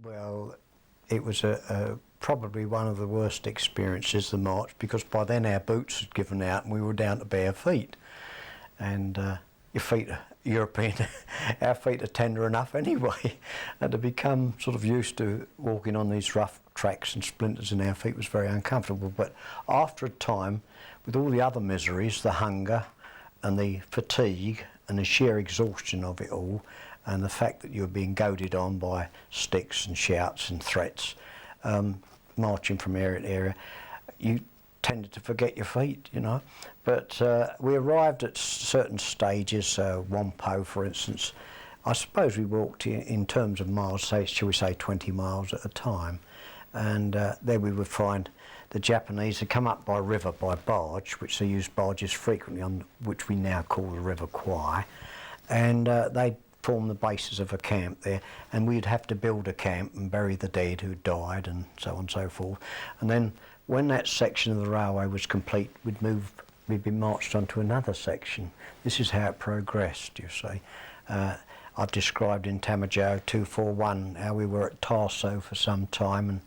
Well, it was probably one of the worst experiences, the march, because by then our boots had given out and we were down to bare feet. And your feet, European, our feet are tender enough anyway. And to become sort of used to walking on these rough tracks and splinters in our feet was very uncomfortable. But after a time, with all the other miseries, the hunger and the fatigue and the sheer exhaustion of it all, and the fact that you were being goaded on by sticks and shouts and threats, marching from area to area, you tended to forget your feet, you know. But we arrived at certain stages, Wampo for instance. I suppose we walked in terms of miles, say, shall we say 20 miles at a time, and there we would find the Japanese had come up by river by barge, which they used barges frequently on, which we now call the River Kwai, and they form the basis of a camp there, and we'd have to build a camp and bury the dead who died and so on and so forth. And then when that section of the railway was complete, we'd be marched on to another section. This is how it progressed, you see. I've described in Tamajau 241 how we were at Tarso for some time, and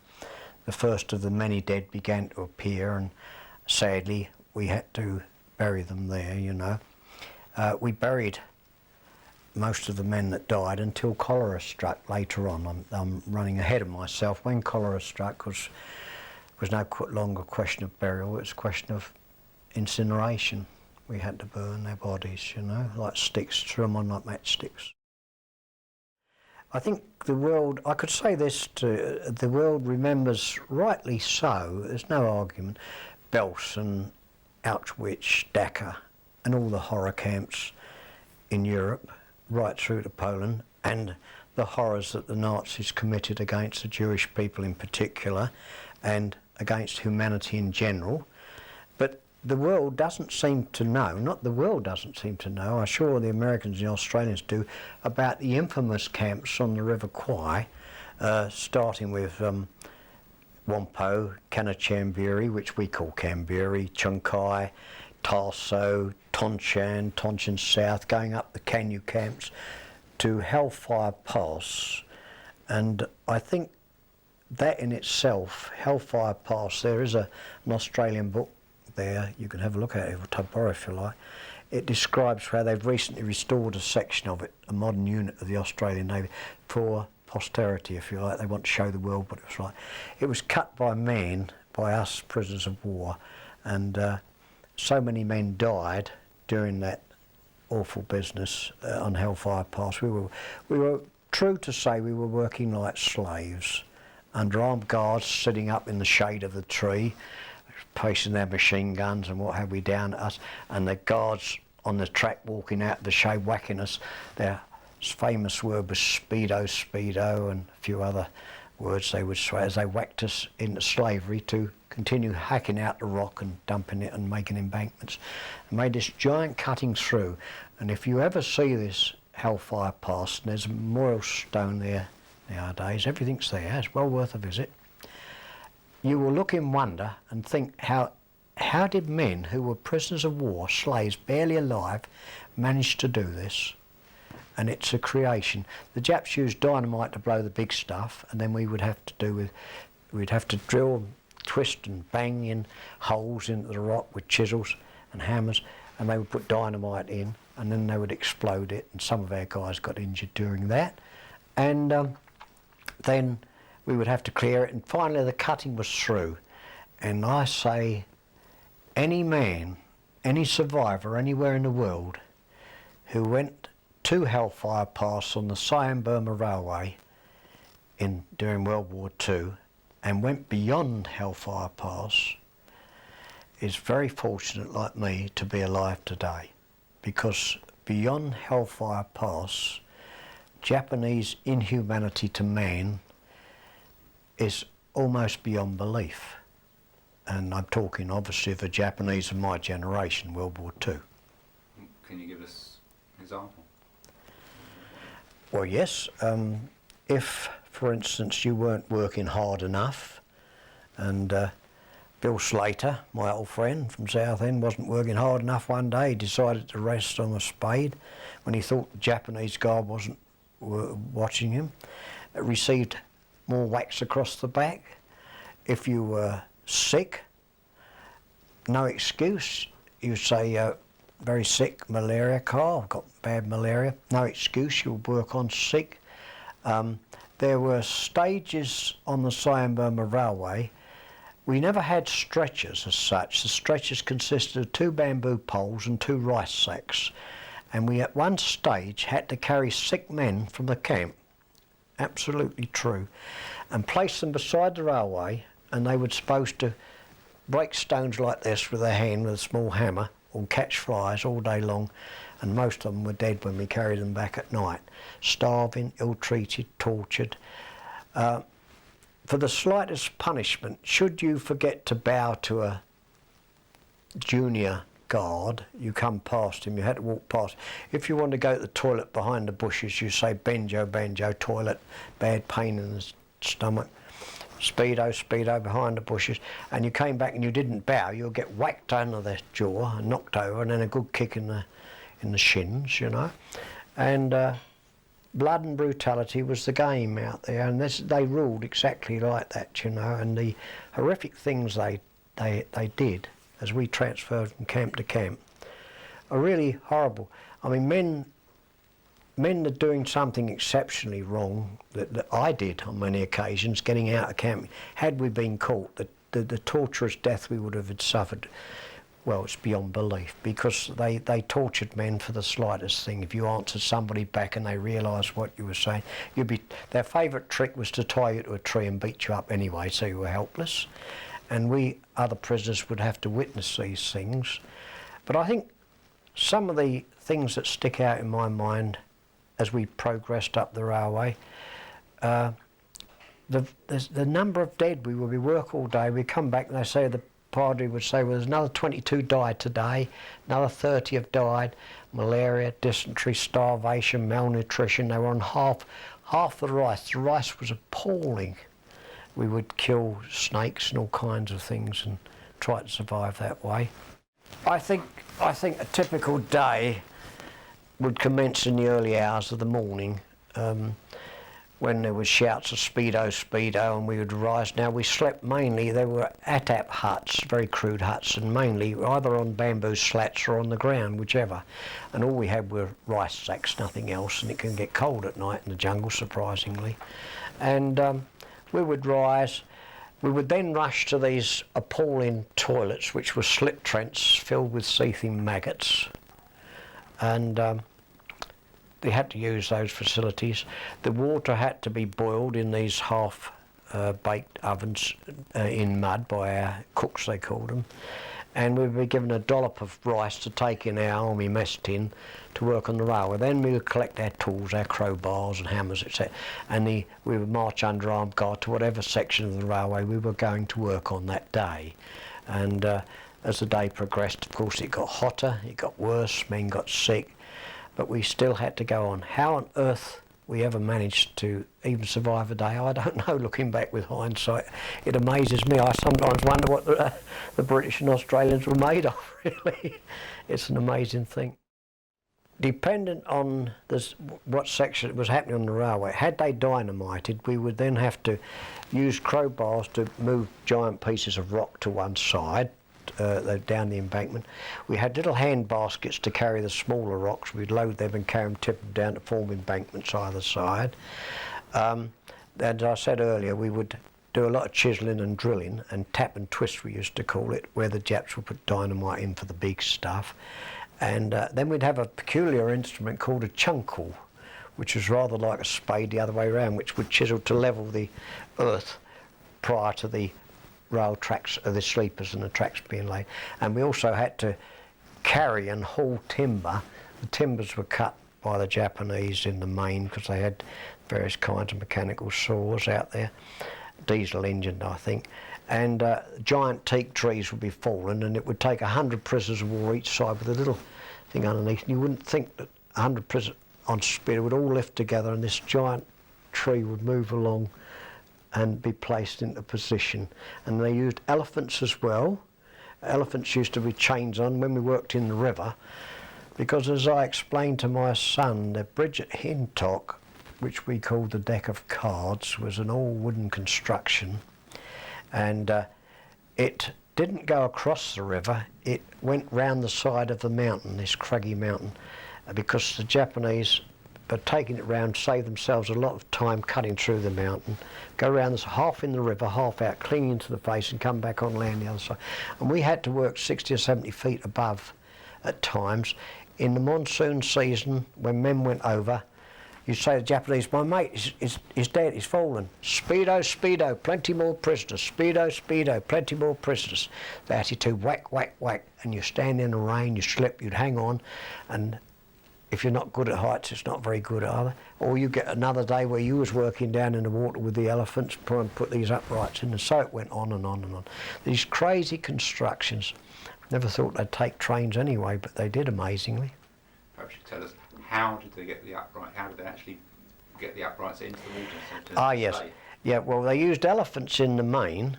the first of the many dead began to appear, and sadly we had to bury them there, you know. We buried most of the men that died until cholera struck later on. I'm running ahead of myself. When cholera struck was no longer a question of burial, it was a question of incineration. We had to burn their bodies, you know, like sticks, threw them on like matchsticks. I think the world, I could say this, the world remembers, rightly so, there's no argument, Belsen, Auschwitz, Dachau, and all the horror camps in Europe, right through to Poland, and the horrors that the Nazis committed against the Jewish people in particular, and against humanity in general. But the world doesn't seem to know, not the world doesn't seem to know, I'm sure the Americans and the Australians do, about the infamous camps on the River Kwai, starting with Wampo, Kanachamburi, which we call Kamburi, Chunkai, Tarso, Tonchan, Tonchan South, going up the Canyu camps to Hellfire Pass. And I think that in itself, Hellfire Pass, there is an Australian book there, you can have a look at it, or borrow if you like. It describes how they've recently restored a section of it, a modern unit of the Australian Navy, for posterity, if you like. They want to show the world what it was like. It was cut by men, by us prisoners of war, and so many men died during that awful business on Hellfire Pass. We were true to say we were working like slaves, under armed guards sitting up in the shade of the tree, placing their machine guns and what have we down at us, and the guards on the track walking out of the shade whacking us. Their famous word was speedo, speedo, and a few other words they would swear as they whacked us into slavery to continue hacking out the rock and dumping it and making embankments, and made this giant cutting through. And if you ever see this Hellfire Pass, and there's a memorial stone there nowadays, everything's there, it's well worth a visit, you will look in wonder and think how did men who were prisoners of war, slaves, barely alive, manage to do this? And it's a creation. The Japs used dynamite to blow the big stuff, and then we'd have to drill, twist and bang in holes into the rock with chisels and hammers, and they would put dynamite in, and then they would explode it, and some of our guys got injured doing that. And then we would have to clear it, and finally the cutting was through. And I say, any man, any survivor anywhere in the world who went to Hellfire Pass on the Siam-Burma Railway during World War II and went beyond Hellfire Pass is very fortunate, like me, to be alive today. Because beyond Hellfire Pass, Japanese inhumanity to man is almost beyond belief. And I'm talking obviously of the Japanese of my generation, World War II. Can you give us an example? Well, yes. If, for instance, you weren't working hard enough, and Bill Slater, my old friend from Southend, wasn't working hard enough one day, he decided to rest on a spade when he thought the Japanese guard wasn't watching him, received more whacks across the back. If you were sick, no excuse. You say, very sick, malaria, Carl, I've got bad malaria. No excuse, you'll work on sick. There were stages on the Siam-Burma Railway. We never had stretchers as such. The stretchers consisted of 2 bamboo poles and 2 rice sacks. And we at one stage had to carry sick men from the camp, absolutely true, and place them beside the railway, and they were supposed to break stones like this with their hand with a small hammer or catch flies all day long, and most of them were dead when we carried them back at night. Starving, ill-treated, tortured. For the slightest punishment, should you forget to bow to a junior guard, you come past him, you had to walk past. If you want to go to the toilet behind the bushes, you say, "Benjo, Benjo, toilet, bad pain in the stomach." Speedo, Speedo, behind the bushes, and you came back and you didn't bow, you'll get whacked under the jaw and knocked over, and then a good kick in the shins, you know. And blood and brutality was the game out there, and they ruled exactly like that, you know. And the horrific things they did as we transferred from camp to camp are really horrible. I mean, men are doing something exceptionally wrong that I did on many occasions, getting out of camp. Had we been caught, the torturous death we would have suffered, well, it's beyond belief, because they tortured men for the slightest thing. If you answered somebody back and they realised what you were saying, their favourite trick was to tie you to a tree and beat you up anyway, so you were helpless. And we other prisoners would have to witness these things. But I think some of the things that stick out in my mind as we progressed up the railway, the number of dead. We would work all day, we'd come back and they say, the padre would say, well, there's another 22 died today, another 30 have died, malaria, dysentery, starvation, malnutrition. They were on half the rice. The rice was appalling. We would kill snakes and all kinds of things and try to survive that way. I think a typical day would commence in the early hours of the morning, when there was shouts of "Speedo, Speedo," and we would rise. Now we slept mainly, they were atap huts, very crude huts, and mainly either on bamboo slats or on the ground, whichever. And all we had were rice sacks, nothing else, and it can get cold at night in the jungle, surprisingly. And we would rise. We would then rush to these appalling toilets, which were slit trench filled with seething maggots. And they had to use those facilities. The water had to be boiled in these half-baked ovens in mud by our cooks, they called them. And we would be given a dollop of rice to take in our army mess tin to work on the railway. Then we would collect our tools, our crowbars and hammers, etc. And we would march under armed guard to whatever section of the railway we were going to work on that day. And as the day progressed, of course, it got hotter, it got worse, men got sick, but we still had to go on. How on earth we ever managed to even survive a day, I don't know, looking back with hindsight. It amazes me. I sometimes wonder what the British and Australians were made of, really. It's an amazing thing. Dependent on what section was happening on the railway, had they dynamited, we would then have to use crowbars to move giant pieces of rock to one side, down the embankment. We had little hand baskets to carry the smaller rocks. We'd load them and carry them, tip them down to form embankments either side. And as I said earlier, we would do a lot of chiselling and drilling, and tap and twist we used to call it, where the Japs would put dynamite in for the big stuff. And then we'd have a peculiar instrument called a chunkle, which was rather like a spade the other way around, which would chisel to level the earth prior to the rail tracks, the sleepers and the tracks being laid. And we also had to carry and haul timber. The timbers were cut by the Japanese in the main because they had various kinds of mechanical saws out there, diesel engined, I think. And giant teak trees would be fallen, and it would take 100 prisoners of war each side with a little thing underneath. And you wouldn't think that 100 prisoners on speed would all lift together, and this giant tree would move along and be placed into position. And they used elephants as well. Elephants used to be chains on when we worked in the river, because as I explained to my son, the bridge at Hintock which we called the deck of cards, was an all wooden construction, and it didn't go across the river, it went round the side of the mountain, this craggy mountain, because the Japanese, by taking it round, saved themselves a lot of time cutting through the mountain, go round this, half in the river, half out, clinging to the face, and come back on land the other side. And we had to work 60 or 70 feet above at times. In the monsoon season, when men went over, you'd say to the Japanese, my mate is dead, he's fallen. Speedo, speedo, plenty more prisoners. Speedo, speedo, plenty more prisoners. The attitude, whack, whack, whack. And you stand in the rain, you slip, you'd hang on. And if you're not good at heights, it's not very good either. Or you get another day where you was working down in the water with the elephants, trying to put these uprights in. And so it went on and on and on. These crazy constructions. Never thought they'd take trains anyway, but they did amazingly. Perhaps you could tell us, how did they get the upright? How did they actually get the uprights into the water? Ah, yes. Yeah, well, they used elephants in the main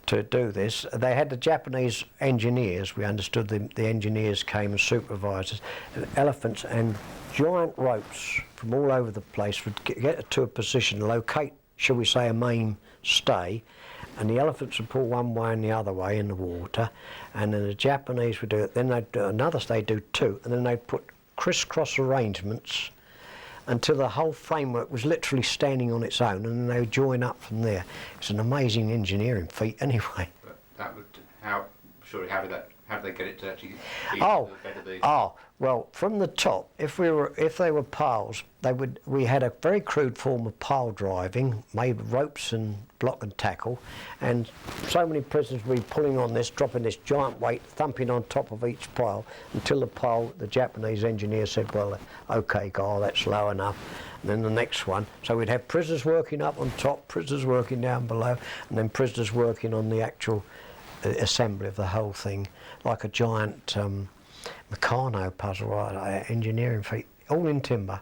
to do this. They had the Japanese engineers, we understood the engineers came as supervisors, and elephants and giant ropes from all over the place would get to a position, locate, shall we say, a mainstay, and the elephants would pull one way and the other way in the water, and then the Japanese would do it. Then they'd do another, they'd do two, and then they'd put crisscross arrangements until the whole framework was literally standing on its own, and then they would join up from there. It's an amazing engineering feat anyway. But that would, how did they get it to actually be Oh, to the bed of the... oh, well, from the top, if they were piles, we had a very crude form of pile driving, made with ropes and block and tackle, and so many prisoners would be pulling on this, dropping this giant weight, thumping on top of each pile, until the pile, the Japanese engineer said, well, okay, Carl, that's low enough. And then the next one, so we'd have prisoners working up on top, prisoners working down below, and then prisoners working on the actual assembly of the whole thing, like a giant Meccano puzzle, right, engineering feat, all in timber.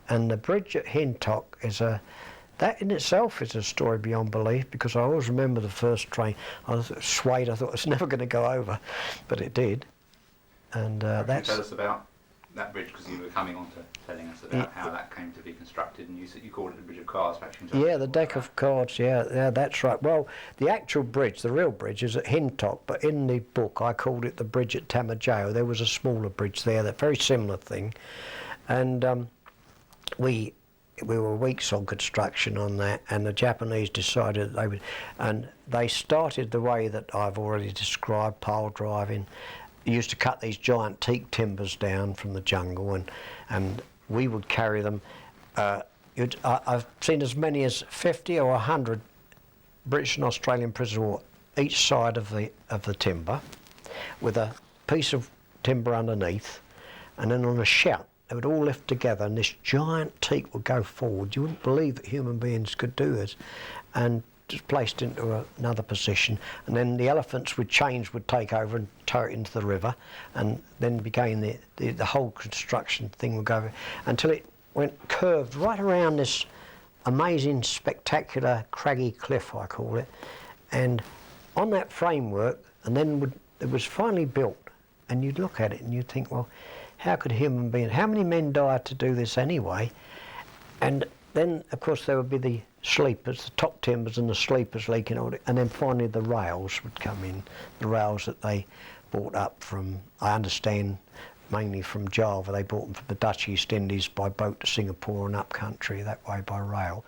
And the bridge at Hintock that in itself is a story beyond belief, because I always remember the first train, I was swayed, I thought it was never going to go over, but it did. And that's... Can you tell us about that bridge, because you were coming on to telling us about how that came to be constructed, and you called it the Bridge of Cards. Yeah, the deck of cards, yeah, that's right. Well, the actual bridge, the real bridge, is at Hintock, but in the book I called it the bridge at Tamajao. There was a smaller bridge there, that very similar thing. And we were weeks on construction on that, and the Japanese decided they would, and they started the way that I've already described, pile driving. They used to cut these giant teak timbers down from the jungle, and we would carry them. I've seen as many as 50 or 100 British and Australian prisoners each side of the timber, with a piece of timber underneath, and then on a shout they would all lift together, and this giant teak would go forward. You wouldn't believe that human beings could do this, and just placed into another position, and then the elephants with chains would take over and tow it into the river, and then began the whole construction thing would go until it went curved right around this amazing, spectacular, craggy cliff, I call it, and on that framework, and then it was finally built, and you'd look at it and you'd think, well, how could human beings, how many men died to do this anyway? And then, of course, there would be the sleepers, the top timbers and the sleepers leaking all it, and then finally the rails would come in, the rails that they brought up from, I understand, mainly from Java. They brought them from the Dutch East Indies by boat to Singapore and up country, that way by rail.